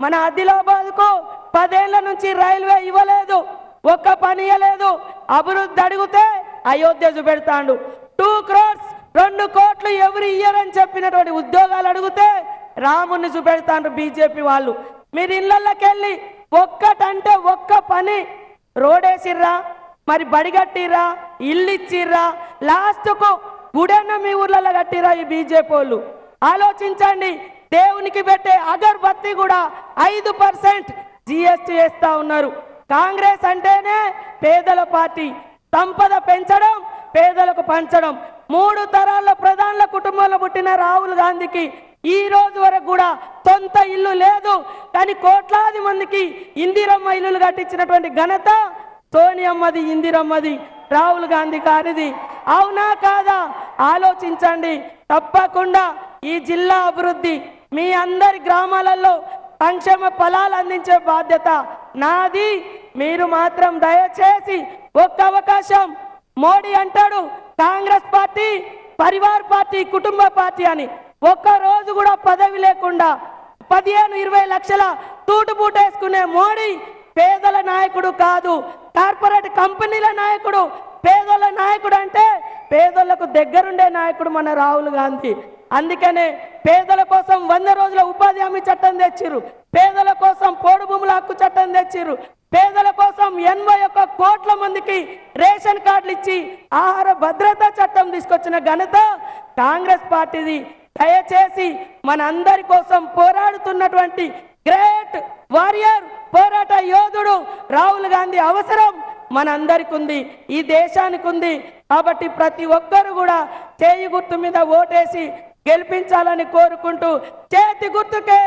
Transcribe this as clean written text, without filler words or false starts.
మన ఆదిలాబాద్కు 10 ఏళ్ల నుంచి రైల్వే ఇవ్వలేదు, ఒక్క పని ఇవ్వలేదు. అభివృద్ధి అడిగితే అయోధ్య చూపెడతాండు. 2 crores 2 కోట్లు ఎవరు ఇయ్యరని చెప్పినటువంటి ఉద్యోగాలు అడిగితే రాముని చూపెడతాండ్రు బీజేపీ వాళ్ళు. మీరు ఇళ్ళకి వెళ్ళి ఒక్కటంటే ఒక్క పని, రోడేసిర్రా, మరి బడి కట్టిర్రా, ఇల్లు ఇచ్చిర్రా, లాస్ట్కు గుడన్న మీ ఊర్లలో కట్టిరా ఈ బీజేపీ వాళ్ళు? ఆలోచించండి. దేవునికి పెట్టే అగర్బత్తి కూడా 5% GST వేస్తా ఉన్నారు. కాంగ్రెస్ అంటేనే పేదల పార్టీ. సంపద పెంచడం, పేదలకు పంచడం. 3 తరాల ప్రధానుల కుటుంబంలో పుట్టిన రాహుల్ గాంధీకి ఈ రోజు వరకు కూడా సొంత ఇల్లు లేదు. కానీ కోట్లాది మందికి ఇందిరమ్మ ఇల్లులు కట్టించినటువంటి ఘనత సోనియమ్మది, ఇందిరమ్మది, రాహుల్ గాంధీ గారిది. అవునా కాదా? ఆలోచించండి. తప్పకుండా ఈ జిల్లా అభివృద్ధి, మీ అందరి గ్రామాలలో సంక్షేమ ఫలాలు అందించే బాధ్యత నాది. మీరు మాత్రం దయచేసి ఒక్క అవకాశం. మోడీ అంటాడు కాంగ్రెస్ పార్టీ పరివార్ పార్టీ, కుటుంబ పార్టీ అని. ఒక్క రోజు కూడా పదవి లేకుండా 15-20 లక్షల తూటుబూటేసుకునే మోడీ పేదల నాయకుడు కాదు, కార్పొరేట్ కంపెనీల నాయకుడు. పేదల నాయకుడు అంటే పేదలకు దగ్గరుండే నాయకుడు మన రాహుల్ గాంధీ. అందుకనే పేదల కోసం 100 రోజుల ఉపాధి హామీ చట్టం తెచ్చిర్రు, పేదల కోసం పోడు భూముల హక్కు చట్టం తెచ్చిర్రు, పేదల కోసం 81 కోట్ల మందికి రేషన్ కార్డులు ఇచ్చి ఆహార భద్రతా చట్టం తీసుకొచ్చిన ఘనత కాంగ్రెస్ పార్టీది. దయచేసి మనందరి కోసం పోరాడుతున్నటువంటి గ్రేట్ వారియర్, పోరాట యోధుడు రాహుల్ గాంధీ అవసరం మనందరికి ఉంది, ఈ దేశానికి ఉంది. కాబట్టి ప్రతి ఒక్కరు కూడా చేయి గుర్తు మీద ఓటేసి గెలిపించాలని కోరుకుంటూ చేతి గుర్తుకే